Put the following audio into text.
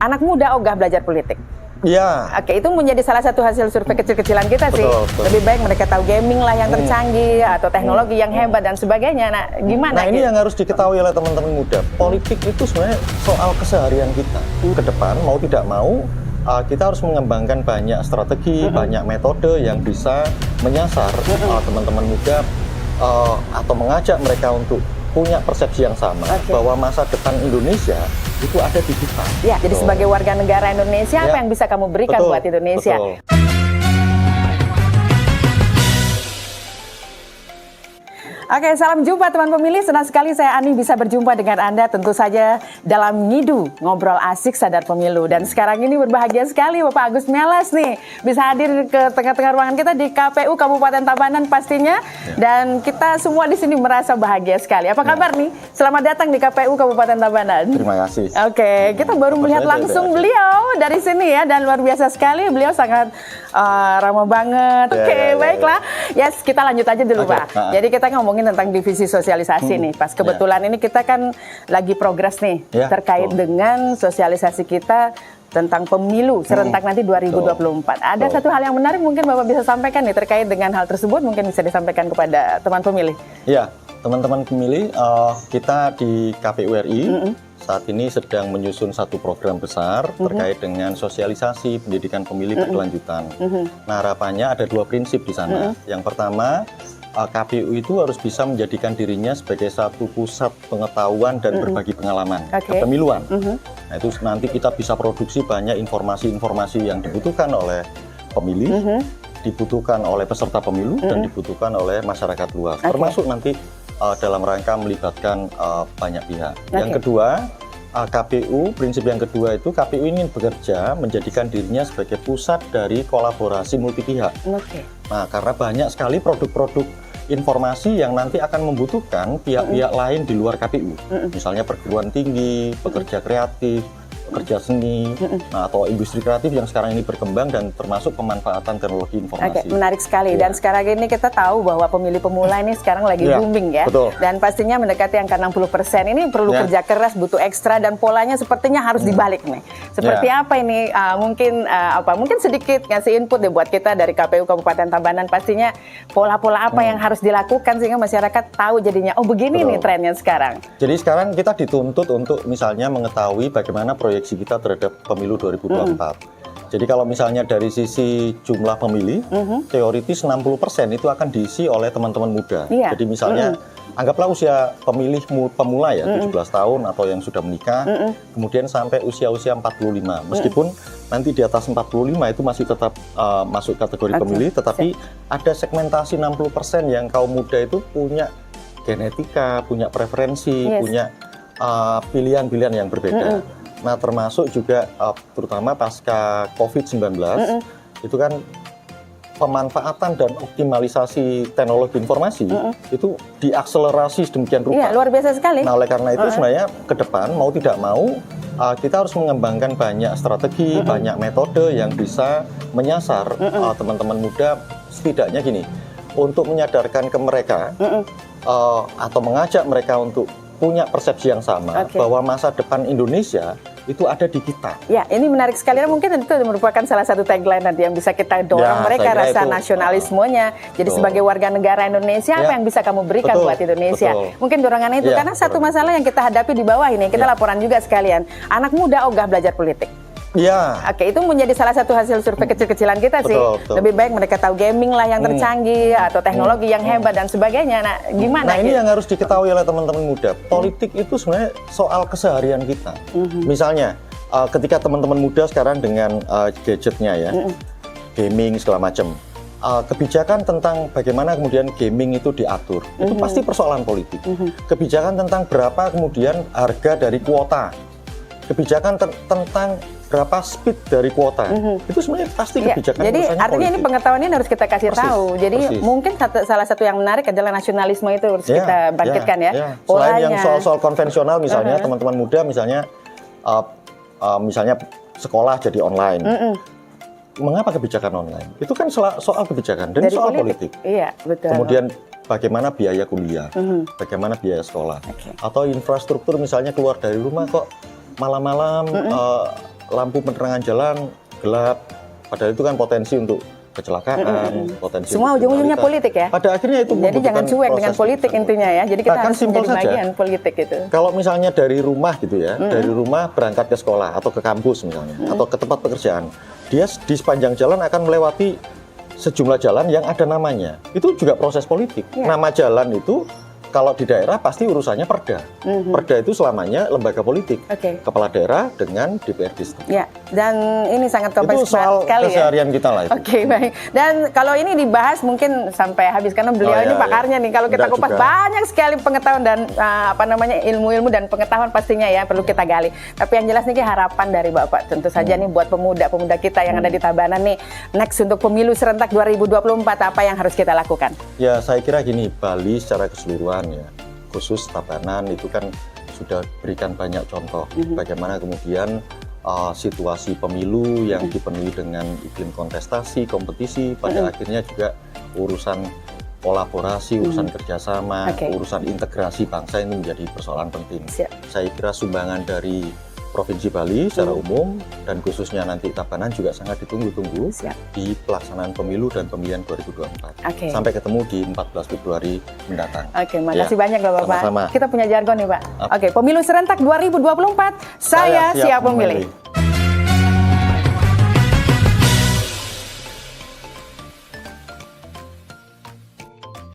Anak muda ogah belajar politik. Ya. Oke, itu menjadi salah satu hasil survei kecil-kecilan kita sih. Betul. Lebih baik mereka tahu gaming lah yang tercanggih atau teknologi yang hebat dan sebagainya. Nah, gimana? Nah, ini yang harus diketahui oleh teman-teman muda. Politik itu sebenarnya soal keseharian kita. Ke depan mau tidak mau kita harus mengembangkan banyak strategi, banyak metode yang bisa menyasar teman-teman muda atau mengajak mereka untuk punya persepsi yang sama bahwa masa depan Indonesia itu ada di kita. Ya, jadi sebagai warga negara Indonesia, apa yang bisa kamu berikan buat Indonesia? Oke, salam jumpa teman pemilih. Senang sekali saya Ani bisa berjumpa dengan Anda tentu saja dalam Ngidu, ngobrol asik sadar pemilu. Dan sekarang ini berbahagia sekali Bapak Agus Melas nih bisa hadir ke tengah-tengah ruangan kita di KPU Kabupaten Tabanan pastinya. Dan kita semua di sini merasa bahagia sekali. Apa kabar nih? Selamat datang di KPU Kabupaten Tabanan. Terima kasih. Oke, kita baru melihat langsung beliau dari sini ya, dan luar biasa sekali. Beliau sangat ramah banget. Oke, baiklah. Yes, kita lanjut aja dulu Pak. Jadi kita ngomongin tentang divisi sosialisasi nih, Pas. Kebetulan ini kita kan lagi progres nih terkait dengan sosialisasi kita tentang pemilu serentak nanti 2024. Ada satu hal yang menarik mungkin Bapak bisa sampaikan nih terkait dengan hal tersebut, mungkin bisa disampaikan kepada teman pemilih. Ya, teman-teman pemilih, kita di KPU RI saat ini sedang menyusun satu program besar terkait dengan sosialisasi pendidikan pemilih berkelanjutan. Nah, harapannya ada dua prinsip di sana. Yang pertama, KPU itu harus bisa menjadikan dirinya sebagai satu pusat pengetahuan dan berbagi pengalaman kepemiluan. Nah, itu nanti kita bisa produksi banyak informasi-informasi yang dibutuhkan oleh pemilih, dibutuhkan oleh peserta pemilu, dan dibutuhkan oleh masyarakat luas. Termasuk nanti dalam rangka melibatkan banyak pihak. Yang kedua, KPU, prinsip yang kedua itu KPU ingin bekerja menjadikan dirinya sebagai pusat dari kolaborasi multi pihak. Nah, karena banyak sekali produk-produk informasi yang nanti akan membutuhkan pihak-pihak lain di luar KPU. Misalnya perguruan tinggi, pekerja kreatif, pekerja seni, atau industri kreatif yang sekarang ini berkembang dan termasuk pemanfaatan teknologi informasi. Menarik sekali. Dan sekarang ini kita tahu bahwa pemilih pemula ini sekarang lagi booming ya. Dan pastinya mendekati angka 60%. Ini perlu kerja keras, butuh ekstra, dan polanya sepertinya harus dibalik nih. Seperti apa ini? Mungkin sedikit ngasih input deh buat kita dari KPU Kabupaten Tabanan. Pastinya pola-pola apa yang harus dilakukan sehingga masyarakat tahu jadinya, oh begini nih trennya sekarang. Jadi sekarang kita dituntut untuk misalnya mengetahui bagaimana proyeksi kita terhadap pemilu 2024. Jadi kalau misalnya dari sisi jumlah pemilih, teoritis 60% itu akan diisi oleh teman-teman muda. Jadi misalnya anggaplah usia pemilih pemula ya, 17 tahun atau yang sudah menikah, kemudian sampai usia-usia 45. Meskipun nanti di atas 45 itu masih tetap masuk kategori pemilih, tetapi ada segmentasi 60% yang kaum muda itu punya genetika, punya preferensi, punya pilihan-pilihan yang berbeda. Nah, termasuk juga terutama pasca COVID-19 itu kan pemanfaatan dan optimalisasi teknologi informasi itu diakselerasi sedemikian rupa. Iya, luar biasa sekali. Nah, oleh karena itu sebenarnya ke depan mau tidak mau kita harus mengembangkan banyak strategi, banyak metode yang bisa menyasar teman-teman muda, setidaknya gini, untuk menyadarkan ke mereka atau mengajak mereka untuk punya persepsi yang sama bahwa masa depan Indonesia itu ada di kita. Ya, ini menarik sekali. Mungkin itu merupakan salah satu tagline nanti yang bisa kita dorong mereka, rasa nasionalismenya. Jadi sebagai warga negara Indonesia, apa yang bisa kamu berikan buat Indonesia? Mungkin dorongan itu, karena satu masalah yang kita hadapi di bawah ini, kita laporan juga sekalian. Anak muda ogah belajar politik. Oke, itu menjadi salah satu hasil survei kecil-kecilan kita sih. Lebih baik mereka tahu gaming lah yang tercanggih atau teknologi yang hebat dan sebagainya. Nah, gimana? Nah, ini yang harus diketahui oleh teman-teman muda. Politik itu sebenarnya soal keseharian kita. Misalnya, ketika teman-teman muda sekarang dengan gadgetnya ya, gaming segala macam, kebijakan tentang bagaimana kemudian gaming itu diatur, itu pasti persoalan politik. Kebijakan tentang berapa kemudian harga dari kuota, kebijakan tentang berapa speed dari kuota, itu sebenarnya pasti kebijakan. Jadi artinya politik. Ini pengetahuan ini harus kita kasih tahu. Jadi mungkin salah satu yang menarik adalah nasionalisme itu harus kita bangkitkan ya. Selain yang soal-soal konvensional misalnya teman-teman muda misalnya sekolah jadi online. Mengapa kebijakan online? Itu kan soal kebijakan dan soal politik. Iya, betul. Kemudian bagaimana biaya kuliah, bagaimana biaya sekolah, atau infrastruktur misalnya keluar dari rumah kok malam-malam lampu penerangan jalan gelap, padahal itu kan potensi untuk kecelakaan, potensi semua ujung-ujungnya politik ya. Pada akhirnya itu jadi jangan cuek dengan politik intinya ya. Jadi kita harus menjadi bagian politik itu. Kalau misalnya dari rumah gitu ya, dari rumah berangkat ke sekolah atau ke kampus misalnya, atau ke tempat pekerjaan, dia di sepanjang jalan akan melewati sejumlah jalan yang ada namanya. Itu juga proses politik. Nama jalan itu kalau di daerah pasti urusannya Perda. Perda itu selamanya lembaga politik. Kepala daerah dengan DPRD setempat. Ya, dan ini sangat kompleks itu soal sekali keseharian kita lah itu. Oke, baik. Dan kalau ini dibahas mungkin sampai habis karena beliau ini pakarnya nih. Kalau kita kupas banyak sekali pengetahuan dan ilmu-ilmu dan pengetahuan pastinya ya perlu kita gali. Tapi yang jelas nih harapan dari Bapak tentu saja nih buat pemuda-pemuda kita yang ada di Tabanan nih, next untuk pemilu serentak 2024 apa yang harus kita lakukan? Ya, saya kira gini, Bali secara keseluruhan ya, khusus Tabanan itu kan sudah berikan banyak contoh bagaimana kemudian situasi pemilu yang dipenuhi dengan iklim kontestasi, kompetisi, pada akhirnya juga urusan kolaborasi, urusan kerjasama, urusan integrasi bangsa ini menjadi persoalan penting. Saya kira sumbangan dari Provinsi Bali secara umum dan khususnya nanti Tabanan juga sangat ditunggu-tunggu di pelaksanaan pemilu dan pemilihan 2024. Sampai ketemu di 14 Februari mendatang. Makasih banyak Bapak. Sama-sama. Kita punya jargon nih Pak. Pemilu serentak 2024, saya siap memilih.